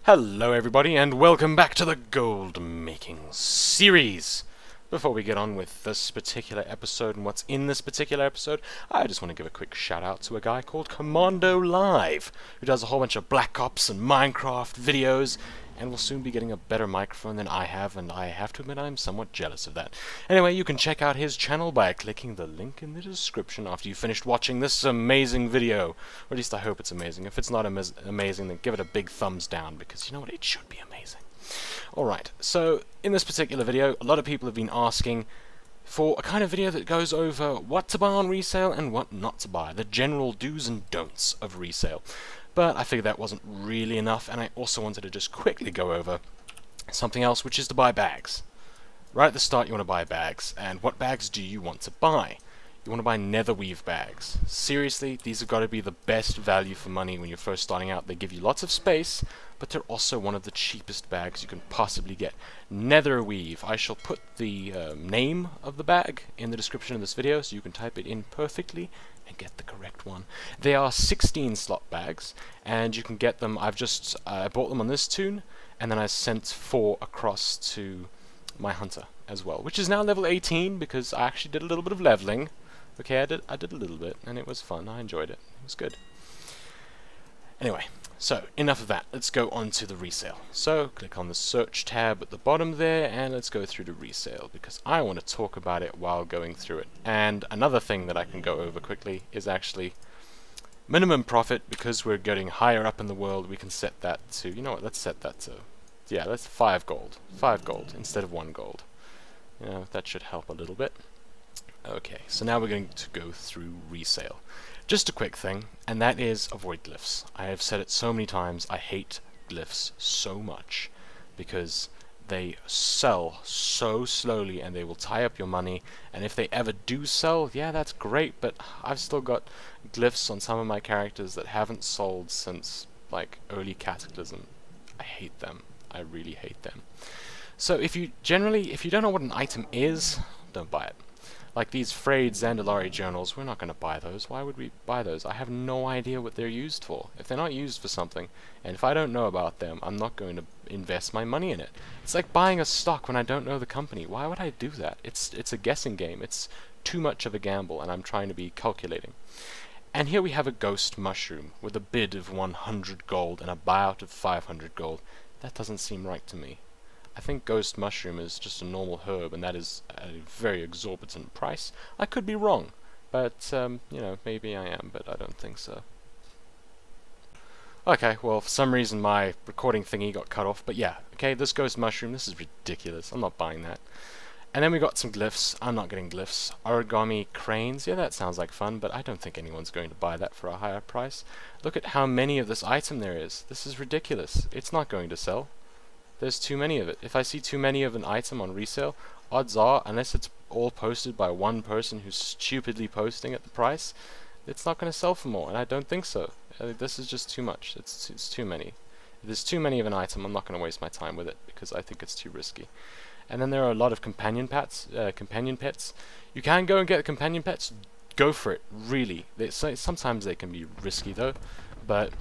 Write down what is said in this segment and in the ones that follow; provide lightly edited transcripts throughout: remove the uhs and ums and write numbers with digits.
Hello everybody and welcome back to the gold making series. Before we get on with this particular episode and what's in this particular episode, I just want to give a quick shout out to a guy called Commando Live, who does a whole bunch of Black Ops and Minecraft videos, and will soon be getting a better microphone than I have, and I have to admit I'm somewhat jealous of that. Anyway, you can check out his channel by clicking the link in the description after you've finished watching this amazing video. Or at least I hope it's amazing. If it's not amazing, then give it a big thumbs down, because you know what, it should be amazing. Alright, so in this particular video, a lot of people have been asking for a kind of video that goes over what to buy on resale and what not to buy, the general do's and don'ts of resale. But I figured that wasn't really enough, and I also wanted to just quickly go over something else, which is to buy bags. Right at the start you want to buy bags, and what bags do you want to buy? You want to buy netherweave bags. Seriously, these have got to be the best value for money when you're first starting out. They give you lots of space, but they're also one of the cheapest bags you can possibly get. Netherweave. I shall put the name of the bag in the description of this video, so you can type it in perfectly and get the correct one. They are 16 slot bags, and you can get them. I bought them on this toon, and then I sent 4 across to my hunter as well, which is now level 18 because I actually did a little bit of leveling. Okay, I did a little bit, and it was fun. I enjoyed it. It was good. Anyway, so enough of that. Let's go on to the resale. So click on the search tab at the bottom there, and let's go through to resale, because I want to talk about it while going through it. And another thing that I can go over quickly is actually minimum profit. Because we're getting higher up in the world, we can set that to, you know what, let's set that to, yeah, that's 5 gold. 5 gold instead of 1 gold. You know, that should help a little bit. Okay, so now we're going to go through resale. Just a quick thing, and that is avoid glyphs. I have said it so many times, I hate glyphs so much, because they sell so slowly and they will tie up your money, and if they ever do sell, yeah, that's great, but I've still got glyphs on some of my characters that haven't sold since, like, early Cataclysm. I hate them. I really hate them. So if you don't know what an item is, don't buy it. Like these frayed Zandalari journals, we're not going to buy those. Why would we buy those? I have no idea what they're used for. If they're not used for something, and if I don't know about them, I'm not going to invest my money in it. It's like buying a stock when I don't know the company. Why would I do that? It's a guessing game. It's too much of a gamble, and I'm trying to be calculating. And here we have a ghost mushroom with a bid of 100 gold and a buyout of 500 gold. That doesn't seem right to me. I think ghost mushroom is just a normal herb, and that is a very exorbitant price. I could be wrong, but you know, maybe I am, but I don't think so. Okay, well, for some reason my recording thingy got cut off, but yeah, okay, this ghost mushroom, this is ridiculous. I'm not buying that. And then we got some glyphs. I'm not getting glyphs. Origami cranes, yeah, that sounds like fun, but I don't think anyone's going to buy that for a higher price. Look at how many of this item there is. This is ridiculous. It's not going to sell. There's too many of it. If I see too many of an item on resale, odds are, unless it's all posted by one person who's stupidly posting at the price, it's not going to sell for more, and I don't think so. This is just too much. It's too many. If there's too many of an item, I'm not going to waste my time with it, because I think it's too risky. And then there are a lot of companion pets. You can go and get companion pets. Go for it, really. Sometimes they can be risky though, but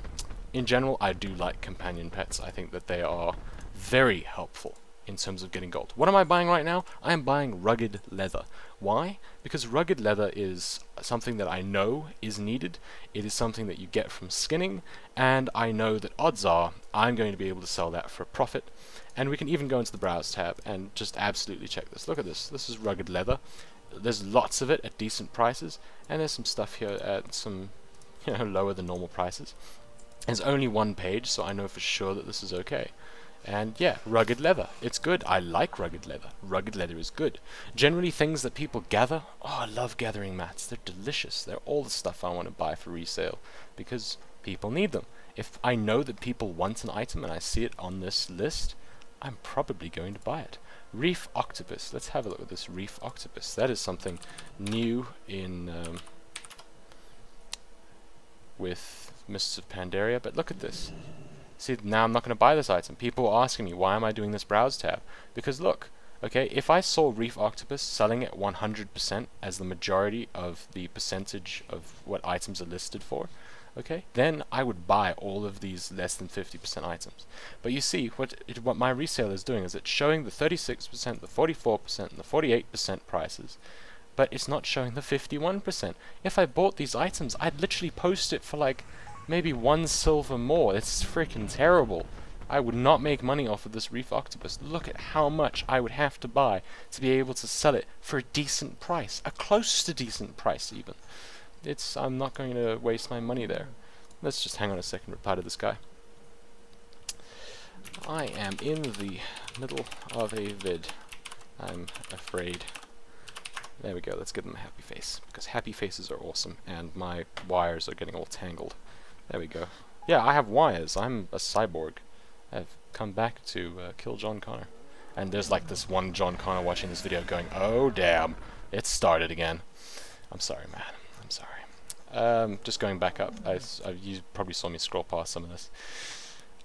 in general, I do like companion pets. I think that they are very helpful in terms of getting gold. What am I buying right now? I am buying rugged leather. Why? Because rugged leather is something that I know is needed. It is something that you get from skinning, and I know that odds are I'm going to be able to sell that for a profit. And we can even go into the browse tab and just absolutely check this. Look at this. This is rugged leather. There's lots of it at decent prices, and there's some stuff here at some, you know, lower than normal prices. There's only one page, so I know for sure that this is okay. And yeah, rugged leather. It's good. I like rugged leather. Rugged leather is good. Generally, things that people gather. Oh, I love gathering mats. They're delicious. They're all the stuff I want to buy for resale, because people need them. If I know that people want an item and I see it on this list, I'm probably going to buy it. Reef octopus. Let's have a look at this reef octopus. That is something new in with Mists of Pandaria. But look at this. See, now I'm not going to buy this item. People are asking me, why am I doing this browse tab? Because look, okay, if I saw reef octopus selling at 100% as the majority of the percentage of what items are listed for, okay, then I would buy all of these less than 50% items. But you see, what my resale is doing is it's showing the 36%, the 44%, and the 48% prices, but it's not showing the 51%. If I bought these items, I'd literally post it for like maybe 1 silver more. It's freaking terrible. I would not make money off of this reef octopus. Look at how much I would have to buy to be able to sell it for a decent price, a close to decent price even. I'm not going to waste my money there. Let's just hang on a second, reply to this guy. I am in the middle of a vid. I'm afraid. There we go, let's give them a happy face, because happy faces are awesome, and my wires are getting all tangled. There we go. Yeah, I have wires. I'm a cyborg. I've come back to kill John Connor. And there's like this one John Connor watching this video going, oh damn, it started again. I'm sorry, man. I'm sorry. Just going back up, you probably saw me scroll past some of this.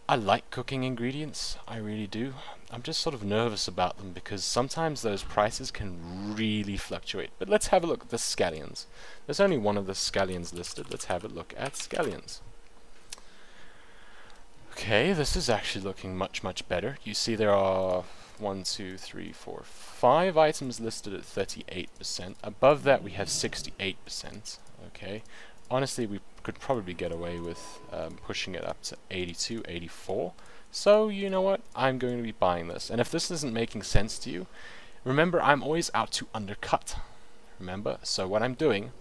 I like cooking ingredients, I really do. I'm just sort of nervous about them because sometimes those prices can really fluctuate. But let's have a look at the scallions. There's only one of the scallions listed. Let's have a look at scallions. Okay, this is actually looking much, much better. You see there are 1, 2, 3, 4, 5 items listed at 38%. Above that we have 68%. Okay, honestly we could probably get away with pushing it up to 82, 84. So, you know what? I'm going to be buying this. And if this isn't making sense to you, remember I'm always out to undercut. Remember? So what I'm doing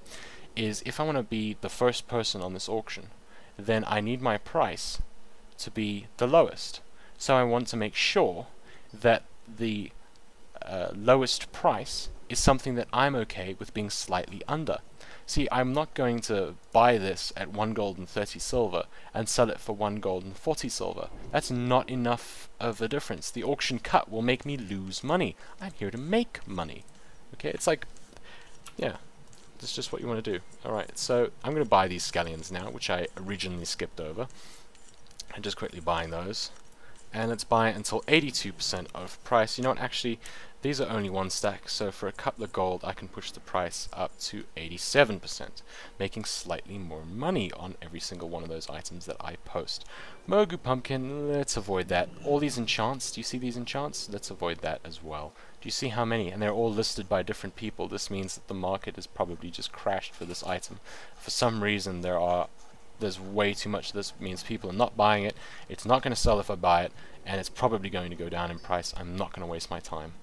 is if I want to be the first person on this auction, then I need my price to be the lowest. So I want to make sure that the lowest price is something that I'm okay with being slightly under. See, I'm not going to buy this at 1 gold and 30 silver and sell it for 1 gold and 40 silver. That's not enough of a difference. The auction cut will make me lose money. I'm here to make money. Okay, it's like, yeah, that's just what you want to do. Alright, so I'm going to buy these scallions now, which I originally skipped over. I'm just quickly buying those. And let's buy it until 82% of price. You know what, actually, these are only 1 stack, so for a couple of gold I can push the price up to 87%, making slightly more money on every single one of those items that I post. Mogu Pumpkin, let's avoid that. All these enchants, do you see these enchants? Let's avoid that as well. Do you see how many? And they're all listed by different people. This means that the market has probably just crashed for this item. For some reason there's way too much. This means people are not buying it, it's not going to sell if I buy it, and it's probably going to go down in price. I'm not going to waste my time.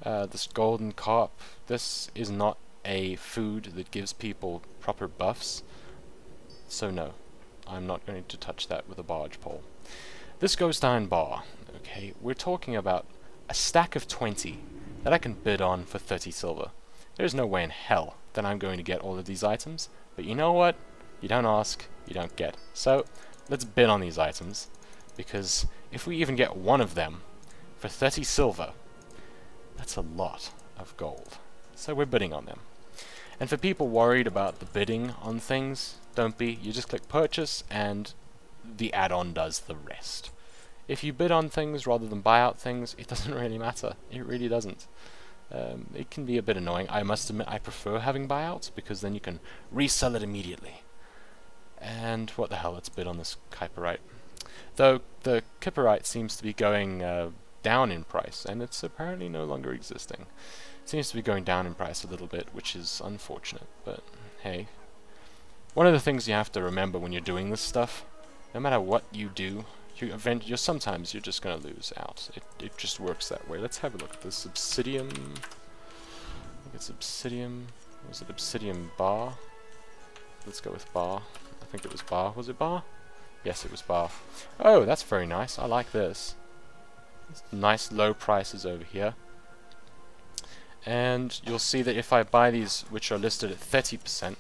This golden carp, this is not a food that gives people proper buffs, so no, I'm not going to touch that with a barge pole. This ghost iron bar, okay, we're talking about a stack of 20 that I can bid on for 30 silver. There's no way in hell that I'm going to get all of these items, but you know what? You don't ask, you don't get. So, let's bid on these items, because if we even get one of them for 30 silver, that's a lot of gold. So we're bidding on them. And for people worried about the bidding on things, don't be. You just click purchase and the add-on does the rest. If you bid on things rather than buy out things, it doesn't really matter. It really doesn't. It can be a bit annoying. I must admit I prefer having buyouts because then you can resell it immediately. And what the hell, let's bid on this Kyperite. Though the Kyperite seems to be going down in price, and it's apparently no longer existing. It seems to be going down in price a little bit, which is unfortunate, but hey. One of the things you have to remember when you're doing this stuff, no matter what you do, sometimes you're just going to lose out. It just works that way. Let's have a look at this obsidian. I think it's obsidian. Was it obsidian bar? Let's go with bar. I think it was bar. Was it bar? Yes, it was bar. Oh, that's very nice. I like this. Nice low prices over here. And you'll see that if I buy these, which are listed at 30%,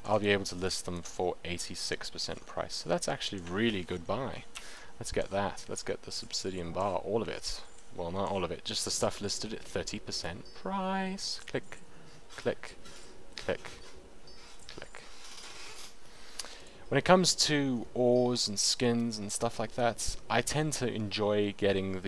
I'll be able to list them for 86% price. So that's actually really good buy. Let's get that. Let's get this obsidian bar, all of it. Well, not all of it, just the stuff listed at 30% price. Click, click, click, click. When it comes to ores and skins and stuff like that, I tend to enjoy getting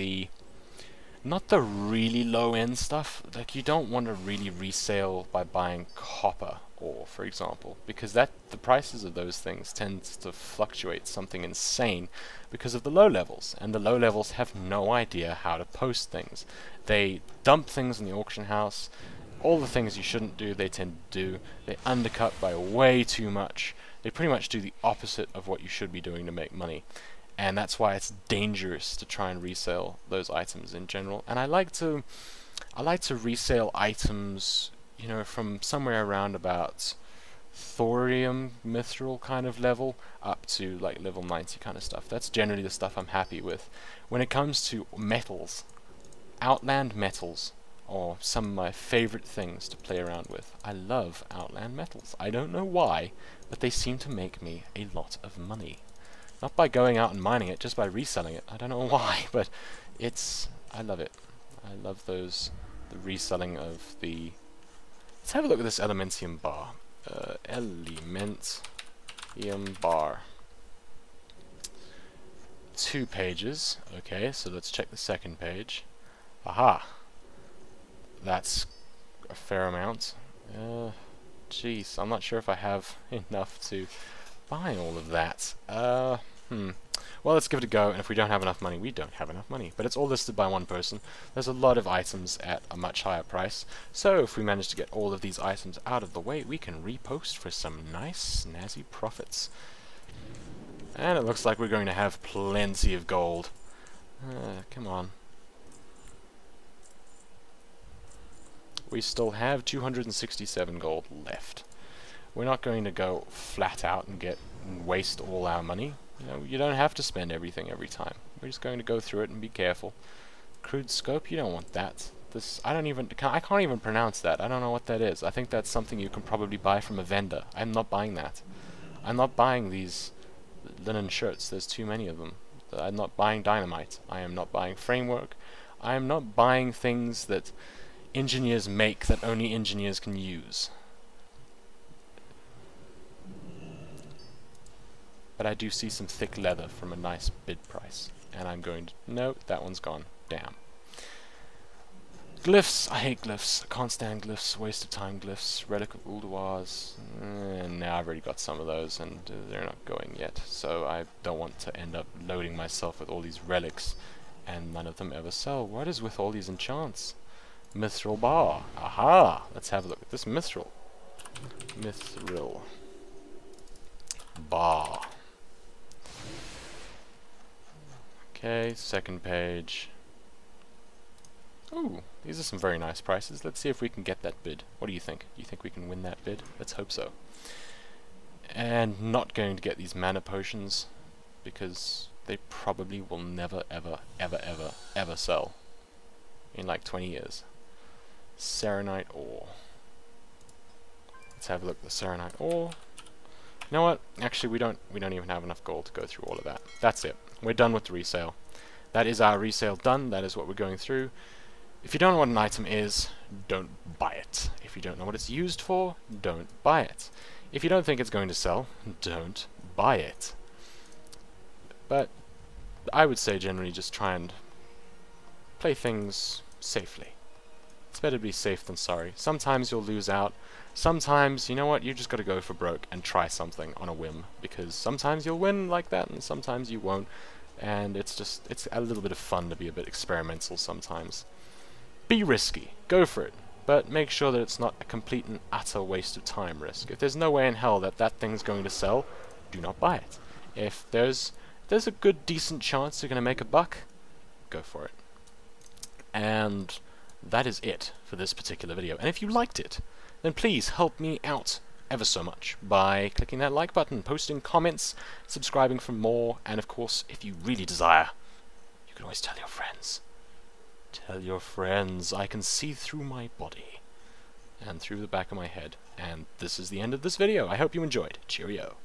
not the really low end stuff. Like, you don't want to really resale by buying copper ore, for example, because the prices of those things tends to fluctuate something insane because of the low levels, and the low levels have no idea how to post things. They dump things in the auction house. All the things you shouldn't do, they tend to do. They undercut by way too much. They pretty much do the opposite of what you should be doing to make money. And that's why it's dangerous to try and resell those items in general. And I like to resell items, you know, from somewhere around about thorium, mithril kind of level, up to like level 90 kind of stuff. That's generally the stuff I'm happy with. When it comes to metals, outland metals are some of my favorite things to play around with. I love outland metals. I don't know why, but they seem to make me a lot of money. Not by going out and mining it, just by reselling it. I don't know why, but I love it. I love the reselling of the... Let's have a look at this Elementium bar. Elementium bar. 2 pages. Okay, so let's check the second page. Aha! That's a fair amount. Jeez, I'm not sure if I have enough to buy all of that. Well, let's give it a go, and if we don't have enough money, we don't have enough money. But it's all listed by one person. There's a lot of items at a much higher price, so if we manage to get all of these items out of the way, we can repost for some nice, snazzy profits. And it looks like we're going to have plenty of gold. Come on. We still have 267 gold left. We're not going to go flat out and waste all our money. You know, you don't have to spend everything every time. We're just going to go through it and be careful. Crude scope, you don't want that. I can't even pronounce that. I don't know what that is. I think that's something you can probably buy from a vendor. I'm not buying that. I'm not buying these linen shirts. There's too many of them. I'm not buying dynamite. I am not buying framework. I am not buying things that engineers make that only engineers can use. But I do see some thick leather from a nice bid price. And I'm going to... No, that one's gone. Damn. Glyphs. I hate glyphs. I can't stand glyphs. Waste of time glyphs. Relic of Ulduars. Now I've already got some of those and they're not going yet. So I don't want to end up loading myself with all these relics and none of them ever sell. What is with all these enchants? Mithril bar. Aha! Let's have a look at this mithril. Mithril bar. Okay, second page. Ooh, these are some very nice prices. Let's see if we can get that bid. What do you think? Do you think we can win that bid? Let's hope so. And not going to get these mana potions because they probably will never, ever, ever, ever, ever sell in like 20 years. Serenite ore. Let's have a look at the Serenite ore. You know what? Actually, we don't even have enough gold to go through all of that. That's it. We're done with the resale. That is our resale done. That is what we're going through. If you don't know what an item is, don't buy it. If you don't know what it's used for, don't buy it. If you don't think it's going to sell, don't buy it. But I would say generally just try and play things safely. It's better to be safe than sorry. Sometimes you'll lose out. Sometimes, you know what, you just gotta go for broke and try something on a whim. Because sometimes you'll win like that and sometimes you won't. And it's a little bit of fun to be a bit experimental sometimes. Be risky. Go for it. But make sure that it's not a complete and utter waste of time risk. If there's no way in hell that that thing's going to sell, do not buy it. If there's a good decent chance you're gonna make a buck, go for it. And that is it for this particular video. And if you liked it, then please help me out ever so much by clicking that like button, posting comments, subscribing for more, and of course, if you really desire, you can always tell your friends. Tell your friends. I can see through my body and through the back of my head. And this is the end of this video. I hope you enjoyed. Cheerio.